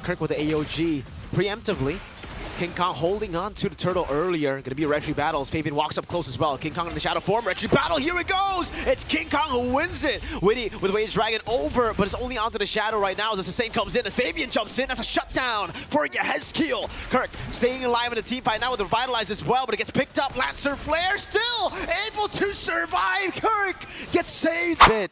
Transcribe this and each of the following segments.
Kirk with the AOG preemptively. King Kong holding on to the turtle earlier. Gonna be a retry battle as Fabian walks up close as well. King Kong in the shadow form. Retry battle. Here it goes. It's King Kong who wins it. Witty with Wage Dragon over, but it's only onto the shadow right now as the sustain comes in. As Fabian jumps in. That's a shutdown for Yehezkiel. Kirk staying alive in the team fight now with Revitalize as well, but it gets picked up. Lancer Flare still able to survive. Kirk gets saved it.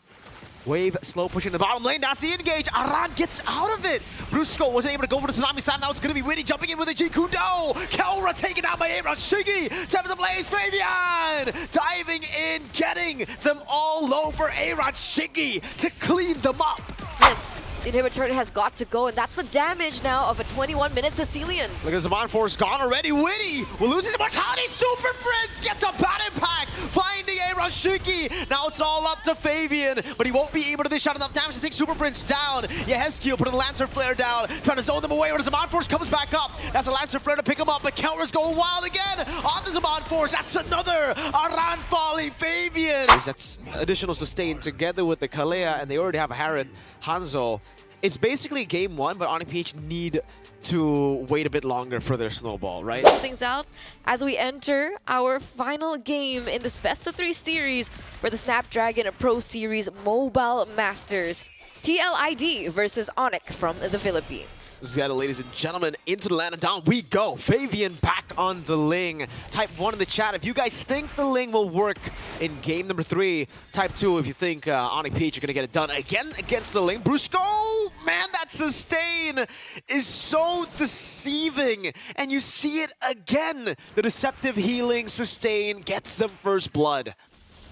Wave slow pushing the bottom lane. That's the engage. Aran gets out of it. Brusco wasn't able to go for the Tsunami Slam. Now it's going to be Witty jumping in with a Jikundo. Kelra taken out by Aaron Shiggy. Seven to Blaze. Fabian diving in, getting them all over Aaron Shiggy to clean them up. Yes, the inhibitor has got to go, and that's the damage now of a 21-minute Sicilian. Look at Zaman Force gone already. Witty will lose his immortality. Super Frizz gets a bad impact, finding Aaron Shiggy. Now it's all up to Fabian, but he won't be able to dish out enough damage to take Super Prince down. Yehezkiel putting the Lancer Flare down, trying to zone them away when the Zaman Force comes back up. That's a Lancer Flare to pick him up, but Kelra's going wild again on the Zaman Force. That's another Aran falling Fabian. That's additional sustain together with the Kalea, and they already have a Harren, Hanzo. It's basically game one, but Onic PH need to wait a bit longer for their snowball, right? Things out as we enter our final game in this best-of-3 series for the Snapdragon Pro Series Mobile Masters. TLID versus Onic from the Philippines. Zeta, ladies and gentlemen, into the land and down we go. Fabian back on the Ling. Type 1 in the chat if you guys think the Ling will work in game number 3. Type 2 if you think Onic PH are going to get it done again against the Ling. Brusco, man, that sustain is so deceiving. And you see it again. The deceptive healing sustain gets them first blood.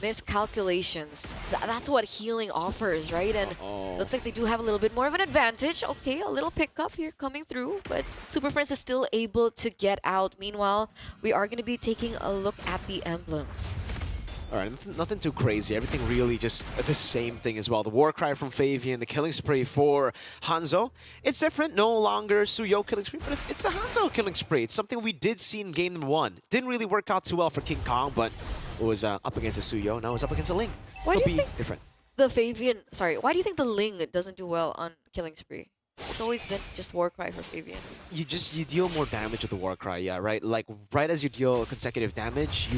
Miscalculations. That's what healing offers, right? And looks like they do have a little bit more of an advantage. Okay, a little pickup here coming through, but Super Friends is still able to get out. Meanwhile, we are going to be taking a look at the emblems. All right, nothing too crazy. Everything really just the same thing as well. The Warcry from Fabian, the Killing Spree for Hanzo. It's different, no longer Suyo Killing Spree, but it's a Hanzo Killing Spree. It's something we did see in game number 1. Didn't really work out too well for King Kong, but it was up against a Suyo. Now it's up against a Ling. Why do you think different. The Fabian, why do you think the Ling doesn't do well on Killing Spree? It's always been just Warcry for Fabian. You deal more damage with the Warcry, yeah, right? Like right as you deal consecutive damage,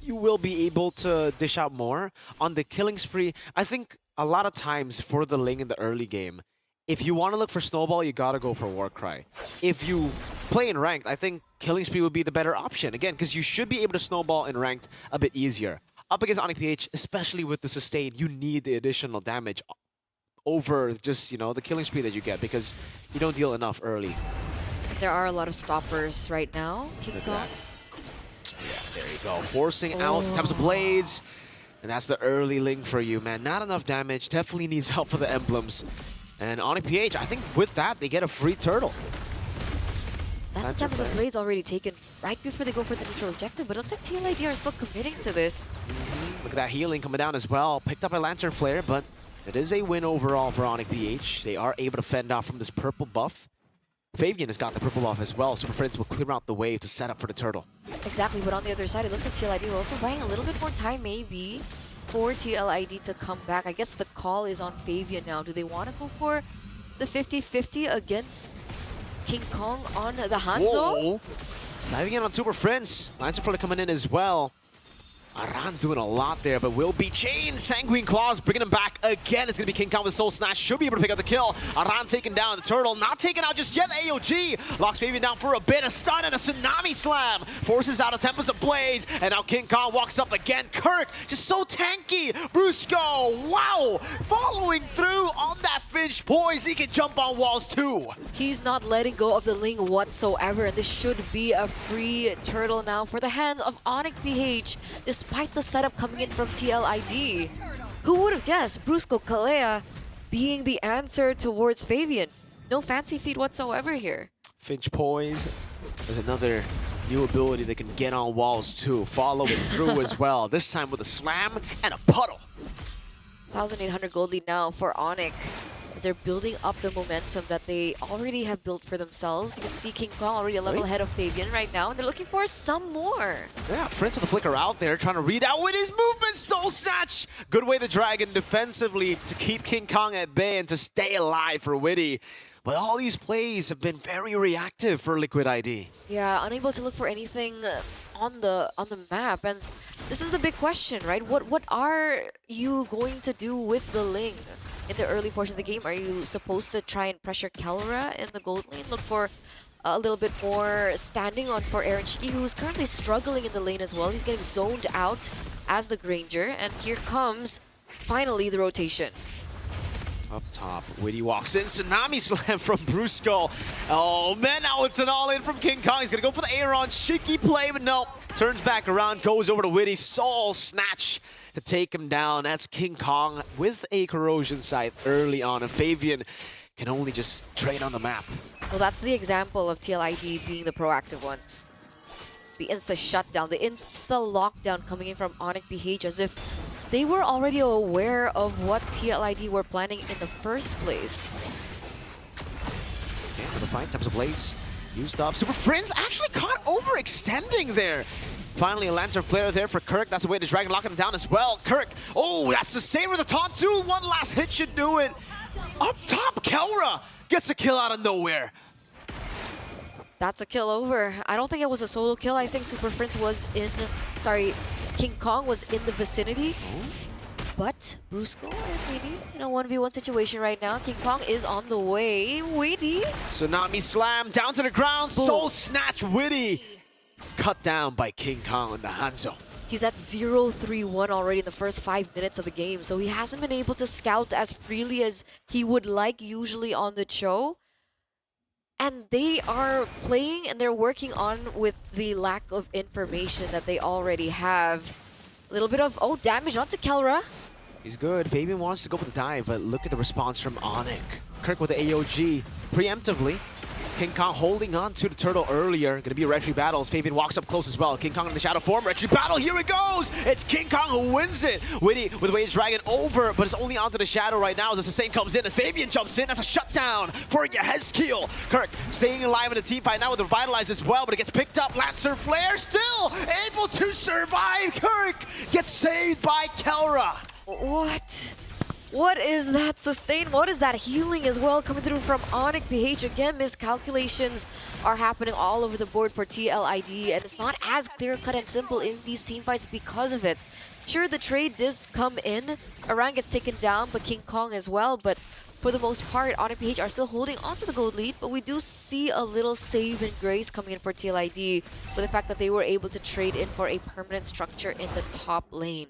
you will be able to dish out more. On the Killing Spree, I think a lot of times for the Ling in the early game, if you want to look for Snowball, you gotta go for Warcry. If you play in Ranked, I think Killing Spree would be the better option. Again, because you should be able to Snowball in Ranked a bit easier. Up against Onic PH, especially with the sustain, you need the additional damage over just, you know, the Killing Spree that you get because you don't deal enough early. There are a lot of stoppers right now. King Kong. Yeah, there you go. Forcing out types of blades. And that's the early Ling for you, man. Not enough damage. Definitely needs help for the emblems. And Onic PH, I think with that, they get a free turtle. That's the types of blades already taken right before they go for the neutral objective, but it looks like TLID are still committing to this. Look at that healing coming down as well. Picked up a Lantern Flare, but it is a win overall for Onic PH. They are able to fend off from this purple buff. Fabian has got the purple buff as well. Super Friends will clear out the wave to set up for the turtle. Exactly, but on the other side, it looks like TLID are also buying a little bit more time maybe for TLID to come back. I guess the call is on Fabian now. Do they want to go for the 50-50 against King Kong on the Hanzo? Whoa. Diving in on Super Friends. Lancer Flare coming in as well. Aran's doing a lot there, but will be chained. Sanguine Claws bringing him back again. It's going to be King Kong with Soul Snatch. Should be able to pick up the kill. Aran taking down the turtle. Not taken out just yet. AOG locks Fabian down for a bit. A stun and a Tsunami Slam. Forces out a Tempest of Blades. And now King Kong walks up again. Kirk, just so tanky. Brusco, wow. Following through on that Finch poise. He can jump on walls too. He's not letting go of the Ling whatsoever. And this should be a free turtle now for the hands of Onic PH. Despite the setup coming in from TLID. Who would have guessed Brusco Kalea being the answer towards Fabian? No fancy feat whatsoever here. Finch Poise. There's another new ability that can get on walls too. Follow it through as well. This time with a slam and a puddle. 1,800 gold lead now for Onic. They're building up the momentum that they already have built for themselves. You can see King Kong already a level ahead of Fabian right now, and they're looking for some more. Yeah, Prince with the flicker out there, trying to read out with his movement. Soul Snatch! Good way the Dragon defensively to keep King Kong at bay and to stay alive for Witty. But all these plays have been very reactive for Liquid ID. Yeah, unable to look for anything on the map, and this is the big question, right? What are you going to do with the Ling in the early portion of the game? Are you supposed to try and pressure Kelra in the gold lane? Look for a little bit more standing on for Aaron Shiki, who's currently struggling in the lane as well. He's getting zoned out as the Granger, and here comes finally the rotation. Up top, Witty walks in, Tsunami Slam from Brusco. Oh man, now it's an all-in from King Kong. He's gonna go for the Aaron Shiki play, but no. Turns back around, goes over to Witty, Soul Snatch to take him down. That's King Kong with a corrosion sight early on, and Fabian can only just trade on the map. Well, that's the example of TLID being the proactive ones. The insta shutdown, the insta lockdown coming in from Onic BH, as if they were already aware of what TLID were planning in the first place. Yeah, for the fight, types of blades used up. Super Friends actually caught overextending there. Finally, a Lantern Flare there for Kirk. That's a way to Dragon lock him down as well. Kirk, oh, that's the same with the taunt too. One last hit should do it. Up top, Kelra gets a kill out of nowhere. That's a kill over. I don't think it was a solo kill. I think Super Prince was in... Sorry, King Kong was in the vicinity. Oh. But Brusco and Weedy in a 1v1 situation right now. King Kong is on the way. Weedy. Tsunami Slam down to the ground. Boom. Soul Snatch Witty. Cut down by King Kong in the Hanzo. He's at 0-3-1 already in the first 5 minutes of the game. So he hasn't been able to scout as freely as he would like usually on the show. And they are playing and they're working on with the lack of information that they already have. A little bit of, damage onto Kelra. He's good. Fabian wants to go for the dive, but look at the response from Onic. Kirk with the AOG preemptively. King Kong holding on to the turtle earlier. Gonna be a retry battle as Fabian walks up close as well. King Kong in the shadow form. Retry battle. Here it goes. It's King Kong who wins it. Witty with the Wage Dragon over, but it's only onto the shadow right now as the sustain comes in. As Fabian jumps in. That's a shutdown for Yehezkiel. Kirk staying alive in the team fight now with the Revitalize as well, but it gets picked up. Lancer Flare still able to survive. Kirk gets saved by Kelra. What? What is that sustain? What is that healing as well coming through from Onic BH? Again, miscalculations are happening all over the board for TLID, and it's not as clear-cut and simple in these team fights because of it. Sure, the trade does come in. Aran gets taken down, but King Kong as well. But for the most part, Onic BH are still holding onto the gold lead, but we do see a little save and grace coming in for TLID with the fact that they were able to trade in for a permanent structure in the top lane.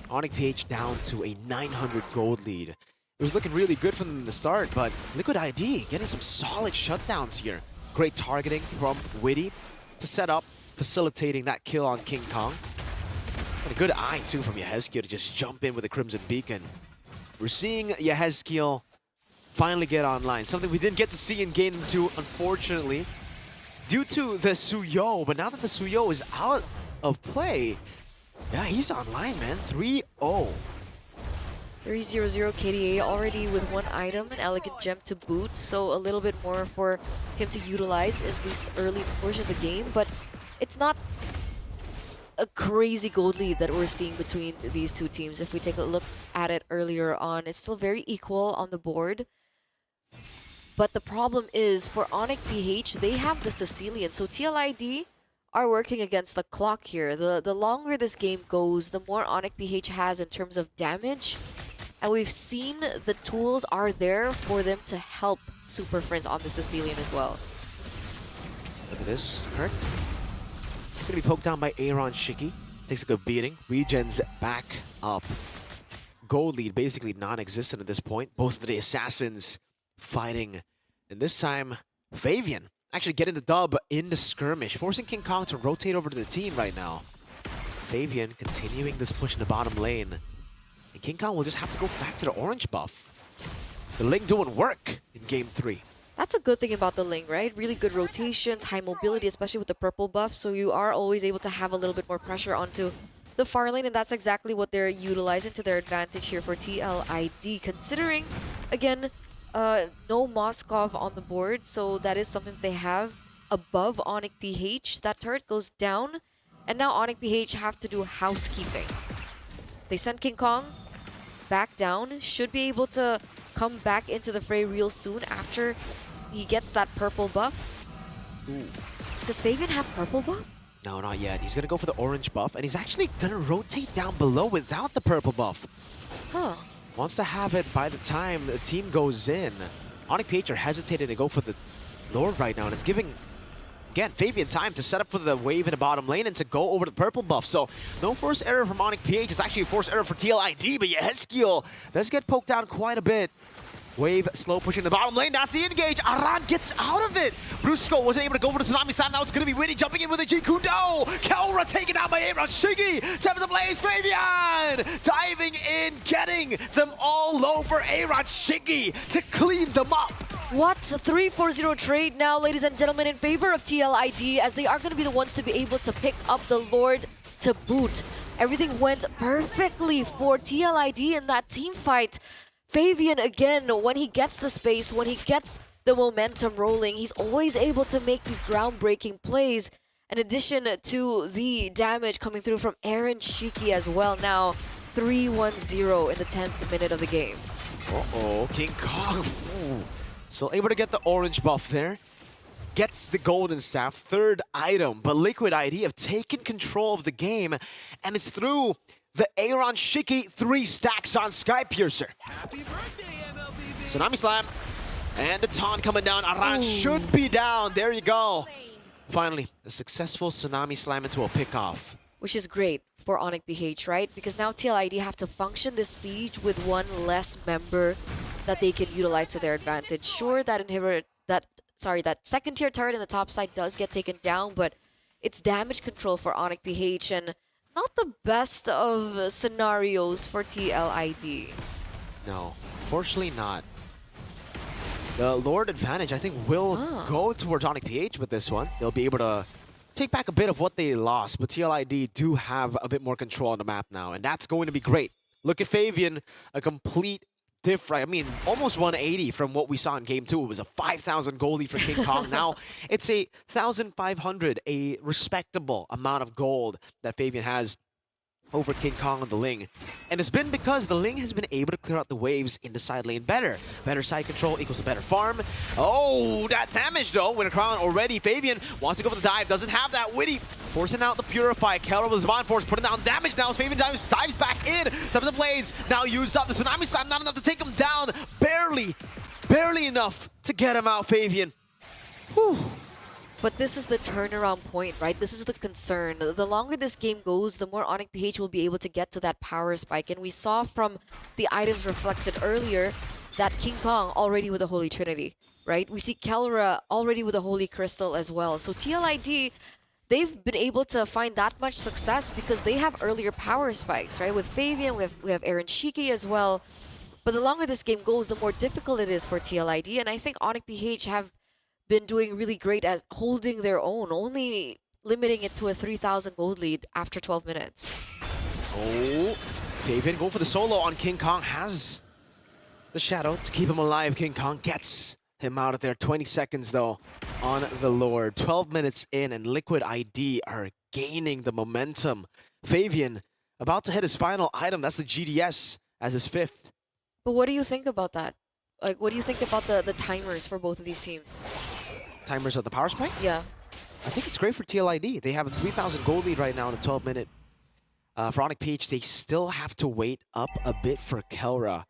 Onic PH down to a 900 gold lead. It was looking really good from them in the start, but Liquid ID getting some solid shutdowns here. Great targeting from Witty to set up, facilitating that kill on King Kong. And a good eye too from Yehezkiel to just jump in with the Crimson Beacon. We're seeing Yehezkiel finally get online, something we didn't get to see in Game 2, unfortunately, due to the Suyo. But now that the Suyo is out of play, yeah, he's online, man. 3-0. 3-0-0 KDA already with one item, an Elegant Gem to boot, so a little bit more for him to utilize in this early portion of the game, but it's not a crazy gold lead that we're seeing between these two teams. If we take a look at it earlier on, it's still very equal on the board. But the problem is, for Onic PH, they have the Sicilian, so TLID are working against the clock here. The longer this game goes, the more Onic PH has in terms of damage. And we've seen the tools are there for them to help Super Friends on the Sicilian as well. Look at this, Kirk. He's gonna be poked down by Aaron Shiki. Takes a good beating. Regens back up. Gold lead basically non-existent at this point. Both of the assassins fighting. And this time, Fabian actually getting the dub in the skirmish, forcing King Kong to rotate over to the team right now. Fabian continuing this push in the bottom lane. And King Kong will just have to go back to the orange buff. The Ling doing work in Game 3. That's a good thing about the Ling, right? Really good rotations, high mobility, especially with the purple buff, so you are always able to have a little bit more pressure onto the far lane, and that's exactly what they're utilizing to their advantage here for TLID, considering, again, no Moskov on the board, so that is something they have above Onic PH. That turret goes down, and now Onic PH have to do housekeeping. They send King Kong back down, should be able to come back into the fray real soon after he gets that purple buff. Ooh. Does Fabian have purple buff? No, not yet. He's gonna go for the orange buff, and he's actually gonna rotate down below without the purple buff. Huh. Wants to have it by the time the team goes in. Onic PH are hesitating to go for the Lord right now, and it's giving, again, Fabian time to set up for the wave in the bottom lane and to go over the purple buff. So no forced error from Onic PH. It's actually a forced error for TLID, but Yehezkiel does get poked down quite a bit. Wave slow pushing the bottom lane. That's the engage. Aran gets out of it. Brusco wasn't able to go for the Tsunami Slam. Now it's going to be Witty jumping in with a Jikudo. Kelra taken out by Aaron Shiggy. Seventh of Blaze. Fabian diving in, getting them all over Aaron Shiggy to clean them up. What? A 3-4-0 trade now, ladies and gentlemen, in favor of TLID, as they are going to be the ones to be able to pick up the Lord to boot. Everything went perfectly for TLID in that team fight. Fabian, again, when he gets the space, when he gets the momentum rolling, he's always able to make these groundbreaking plays. In addition to the damage coming through from Aaron Shiki as well. Now, 3-1-0 in the 10th minute of the game. Uh-oh, King Kong. Ooh. So able to get the orange buff there. Gets the golden staff, third item. But Liquid ID have taken control of the game, and it's through the Aaron Shiki 3 stacks on Skypiercer. Happy birthday, MLBB. Tsunami Slam. And the taunt coming down. Aran should be down. There you go. Finally, a successful Tsunami Slam into a pickoff. Which is great for Onic BH, right? Because now TLID have to function this siege with one less member that they can utilize to their advantage. Sure, that that second tier turret in the top side does get taken down, but it's damage control for Onic BH and not the best of scenarios for TLID. No, fortunately not. The Lord advantage, I think, will go towards Onic PH with this one. They'll be able to take back a bit of what they lost, but TLID do have a bit more control on the map now, and that's going to be great. Look at Fabian, a complete different, I mean, almost 180 from what we saw in Game 2. It was a 5,000 gold lead for King Kong. Now it's a 1,500, a respectable amount of gold that Fabian has over King Kong on the Ling. And it's been because the Ling has been able to clear out the waves in the side lane better. Better side control equals a better farm. Oh, that damage though, with a crown already. Fabian wants to go for the dive, doesn't have that. Witty forcing out the Purify. Kelra with his Bond Force putting down damage now as Fabian dives back in. Top of the Blaze now used up. The Tsunami Slam not enough to take him down. Barely enough to get him out, Fabian. Whew. But this is the turnaround point, right? This is the concern. The longer this game goes, the more Onic PH will be able to get to that power spike. And we saw from the items reflected earlier that King Kong already with the Holy Trinity, right? We see Kelra already with the Holy Crystal as well. So TLID, they've been able to find that much success because they have earlier power spikes, right? With Fabian, we have Aaron Shiki as well. But the longer this game goes, the more difficult it is for TLID. And I think Onic PH have been doing really great at holding their own, only limiting it to a 3,000 gold lead after 12 minutes. Oh, Fabian going for the solo on King Kong, has the shadow to keep him alive. King Kong gets him out of there. 20 seconds though on the Lord. 12 minutes in and Liquid ID are gaining the momentum. Fabian about to hit his final item. That's the GDS as his 5th. But what do you think about that? Like, what do you think about the timers for both of these teams? Timers of the power spike? Yeah. I think it's great for TLID. They have a 3,000 gold lead right now in a 12-minute. For Onic PH, they still have to wait up a bit for Kelra.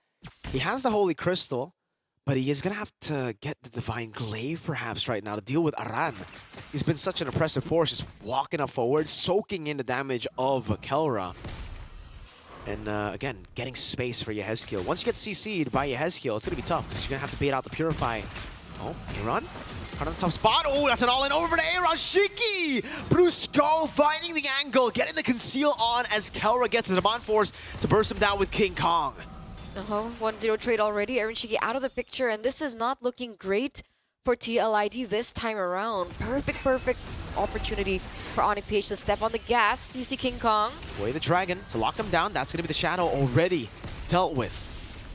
He has the Holy Crystal, but he is going to have to get the Divine Glaive perhaps right now to deal with Aran. He's been such an oppressive force, just walking up forward, soaking in the damage of Kelra. And again, getting space for Yehezkiel. Once you get CC'd by Yehezkiel, it's going to be tough because you're going to have to bait out the Purify. Oh, Aaron? On a tough spot. Oh, that's an all-in over to Aaron Shiki! Brusco finding the angle, getting the conceal on as Kelra gets the Demand Force to burst him down with King Kong. 1-0 trade already. Aaron Shiki out of the picture, and this is not looking great for TLID this time around. Perfect opportunity for Onic PH to step on the gas. You see King Kong. Way the Dragon to lock him down. That's going to be the Shadow already dealt with.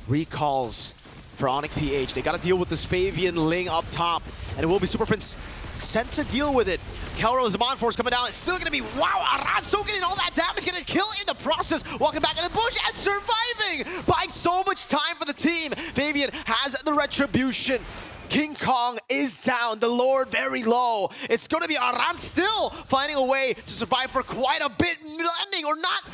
Recalls for Onic PH. They got to deal with this Fabian Ling up top, and it will be Super Prince sent to deal with it. Kelra's Demand Force coming down. It's still going to be, wow, Aran soaking in all that damage, getting a kill in the process, walking back in the bush and surviving. living, buying so much time for the team. Fabian has the retribution. King Kong is down, the Lord very low. It's going to be Aran still finding a way to survive for quite a bit, landing or not,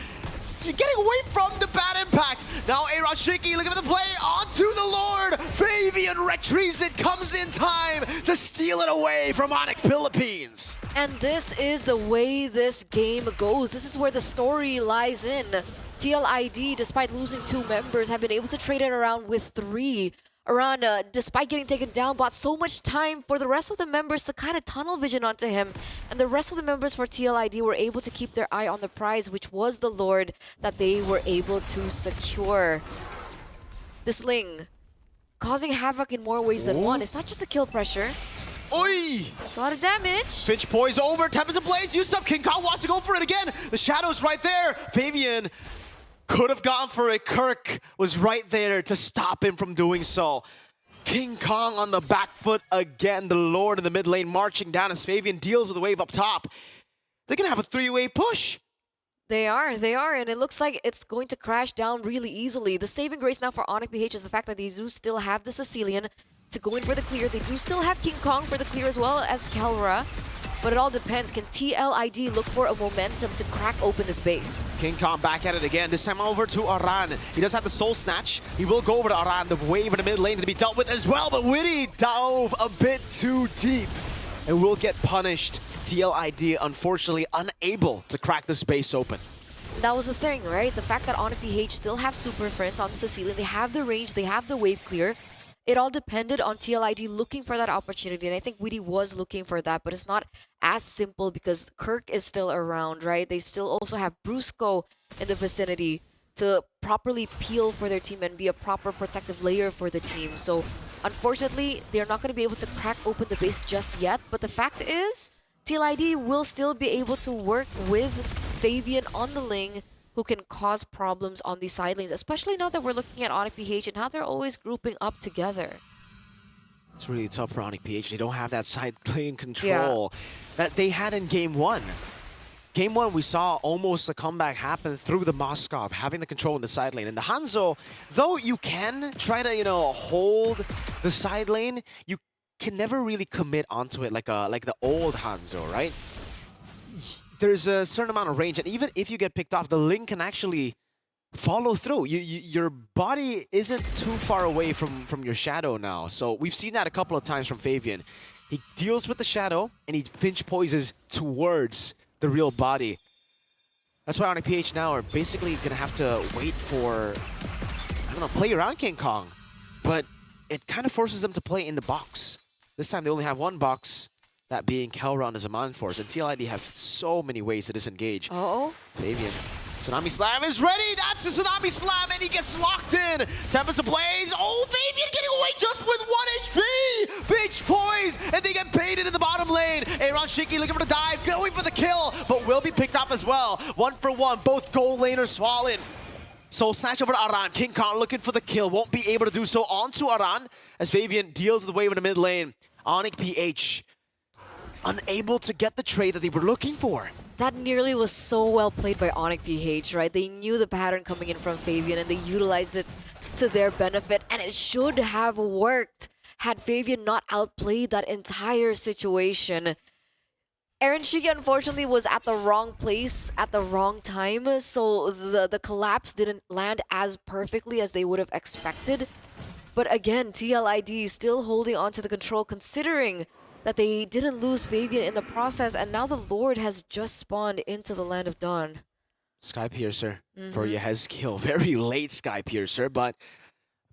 getting away from the bad impact. Now Shiki looking for the play onto the Lord. Fabian retrieves it, comes in time to steal it away from Onic Philippines. And this is the way this game goes. This is where the story lies in. TLID, despite losing 2 members, have been able to trade it around with 3. Aran, despite getting taken down, bought so much time for the rest of the members to kind of tunnel vision onto him. And the rest of the members for TLID were able to keep their eye on the prize, which was the Lord that they were able to secure. This Ling, causing havoc in more ways than one. It's not just the kill pressure. Oi! It's a lot of damage. Finch poise over, Tempest Blades used up. King Kong wants to go for it again. The Shadow's right there. Fabian could have gone for it. Kirk was right there to stop him from doing so. King Kong on the back foot again. The Lord in the mid lane marching down as Fabian deals with the wave up top. They're going to have a 3-way push. They are, and it looks like it's going to crash down really easily. The saving grace now for Onic PH is the fact that they do still have the Sicilian to go in for the clear. They do still have King Kong for the clear as well as Kelra. But it all depends. Can TLID look for a momentum to crack open this base? King Kong back at it again. This time over to Aran. He does have the Soul Snatch. He will go over to Aran. The wave in the mid lane to be dealt with as well. But Witty dove a bit too deep and will get punished. TLID, unfortunately, unable to crack this base open. That was the thing, right? The fact that Onic PH still have Super Friends on the Sicilian. They have the range. They have the wave clear. It all depended on TLID looking for that opportunity, and I think Witty was looking for that, but it's not as simple because Kirk is still around, right? They still also have Brusco in the vicinity to properly peel for their team and be a proper protective layer for the team. So, unfortunately, they're not going to be able to crack open the base just yet, but the fact is, TLID will still be able to work with Fabian on the Ling, who can cause problems on the side lanes, especially now that we're looking at Onic PH and how they're always grouping up together. It's really tough for Onic PH. They don't have that side lane control that they had in Game 1. Game 1, we saw almost a comeback happen through the Moskov, having the control in the side lane. And the Hanzo, though you can try to, hold the side lane, you can never really commit onto it like the old Hanzo, right? There's a certain amount of range, and even if you get picked off, the Ling can actually follow through. Your body isn't too far away from your Shadow now. So we've seen that a couple of times from Fabian. He deals with the Shadow, and he Finch poises towards the real body. That's why Onic PH now are basically going to have to wait for, I don't know, play around King Kong. But it kind of forces them to play in the box. This time they only have one box. That being Kelron as a Mind Force, and TLID have so many ways to disengage. Uh-oh. Fabian. Tsunami Slam is ready! That's the Tsunami Slam, and he gets locked in! Tempest Ablaze! Oh, Fabian getting away just with 1 HP! Finch poise, and they get baited in the bottom lane! Shiki looking for the dive, going for the kill, but will be picked up as well. 1 for 1, both gold laners fallen. Soul Snatch over to Aran. King Kong looking for the kill, won't be able to do so onto Aran, as Fabian deals with the wave in the mid lane. Onic PH unable to get the trade that they were looking for. That nearly was so well played by Onic PH, right? They knew the pattern coming in from Fabian and they utilized it to their benefit, and it should have worked had Fabian not outplayed that entire situation. Shiki unfortunately was at the wrong place at the wrong time, so the collapse didn't land as perfectly as they would have expected. But again, TLID still holding on to the control, considering that they didn't lose Fabian in the process, and now the Lord has just spawned into the Land of Dawn. Sky Piercer for Yehezkiel. Very late Sky Piercer, but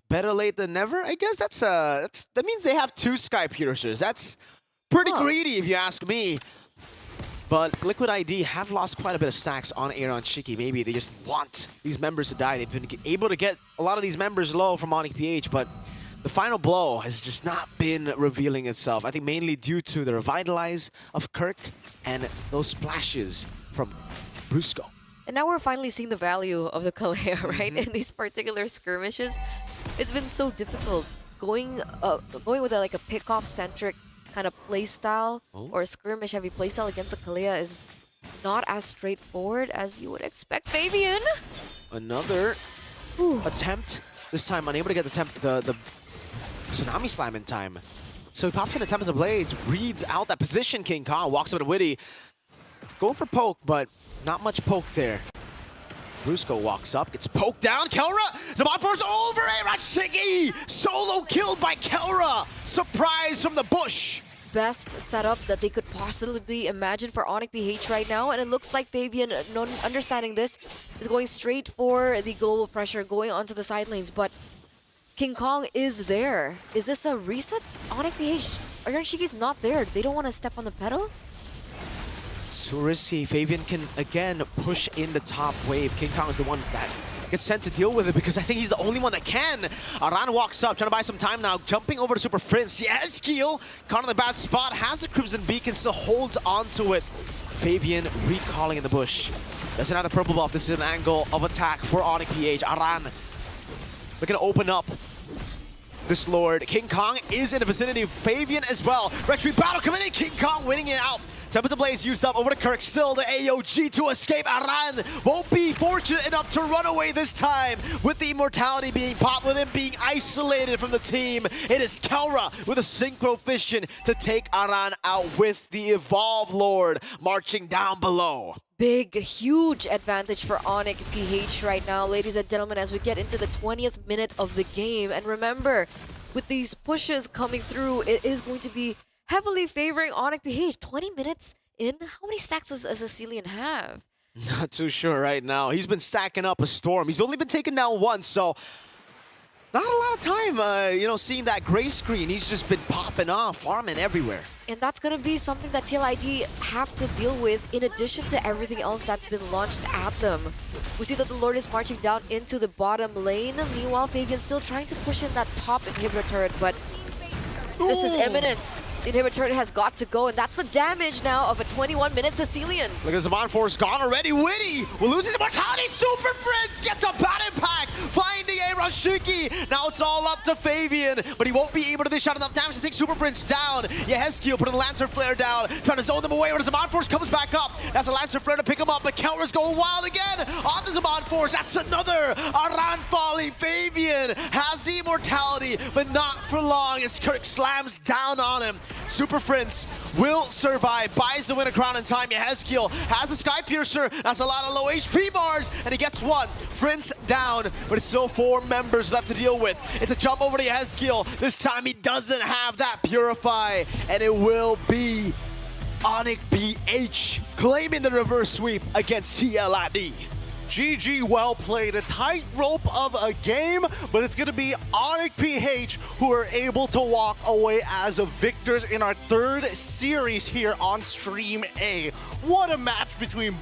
better late than never. I guess that means they have 2 Sky Piercers. That's pretty greedy if you ask me. But Liquid ID have lost quite a bit of stacks on Shiki. Maybe they just want these members to die. They've been able to get a lot of these members low from Onic PH, but the final blow has just not been revealing itself. I think mainly due to the revitalize of Kirk and those splashes from Brusco. And now we're finally seeing the value of the Kalea, right? In these particular skirmishes, it's been so difficult going with like a pick-off centric kind of playstyle or a skirmish heavy playstyle against the Kalea is not as straightforward as you would expect. Fabian, Another Ooh. attempt. This time unable to get the Tsunami Slam in time. So he pops in a Tempest of Blades, reads out that position. King Kong walks up to Witty. Going for poke, but not much poke there. Brusco walks up, gets poked down. Kelra, Zaman Force over Rashigi! Solo killed by Kelra! Surprise from the bush! Best setup that they could possibly imagine for Onic PH right now, and it looks like Fabian, understanding this, is going straight for the global pressure, going onto the side lanes, but King Kong is there. Is this a reset? Onic PH, Rashigi's not there. They don't want to step on the pedal? So risky. Fabian can again push in the top wave. King Kong is the one that gets sent to deal with it because I think he's the only one that can. Aran walks up, trying to buy some time now, jumping over to Super Prince. Yes, Keel, caught in the bad spot, has the Crimson Beacon, still holds onto it. Fabian recalling in the bush. Doesn't have the purple buff. This is an angle of attack for Onic PH. Aran looking to open up this Lord. King Kong is in the vicinity. Fabian as well. Retreat battle coming in. King Kong winning it out. Tempest of Blaze used up over to Kirk. Still the AOG to escape. Aran won't be fortunate enough to run away this time with the immortality being popped, with him being isolated from the team. It is Kelra with a Synchro Fission to take Aran out with the Evolve Lord marching down below. Big, huge advantage for Onic PH right now, ladies and gentlemen, as we get into the 20th minute of the game. And remember, with these pushes coming through, it is going to be heavily favoring Onic PH. 20 minutes in? How many stacks does Cecilian have? Not too sure right now. He's been stacking up a storm. He's only been taken down once, so not a lot of time, seeing that gray screen. He's just been popping off, farming everywhere. And that's going to be something that TLID have to deal with in addition to everything else that's been launched at them. We see that the Lord is marching down into the bottom lane. Meanwhile, Fabian's still trying to push in that top inhibitor turret, but this is imminent. The inhibitor turret has got to go, and that's the damage now of a 21-minute Cecilian. Look at Zaman Force gone already. Witty will lose his immortality. Super Fritz gets a bad impact, finding a Rashiki. Now it's all up to Fabian, but he won't be able to dish out enough damage to take Super Prince down. Yehezkiel putting the Lantern Flare down, trying to zone them away, but Zaman Force comes back up. That's a Lantern Flare to pick him up, but Kelra's going wild again on the Zaman Force. That's another Aran Folly. Fabian has the immortality, but not for long as Kirk slams down on him. Super Prince will survive, buys the winner crown in time. Yehezkiel has the Sky Piercer. That's a lot of low HP bars, and he gets one. Prince down, but it's still 4 members left to deal with. It's a jump over to Yehezkiel. This time he doesn't have that Purify, and it will be Onic PH claiming the reverse sweep against TLID. GG, well played. A tightrope of a game, but it's going to be Onic PH who are able to walk away as victors in our 3rd series here on Stream A. What a match between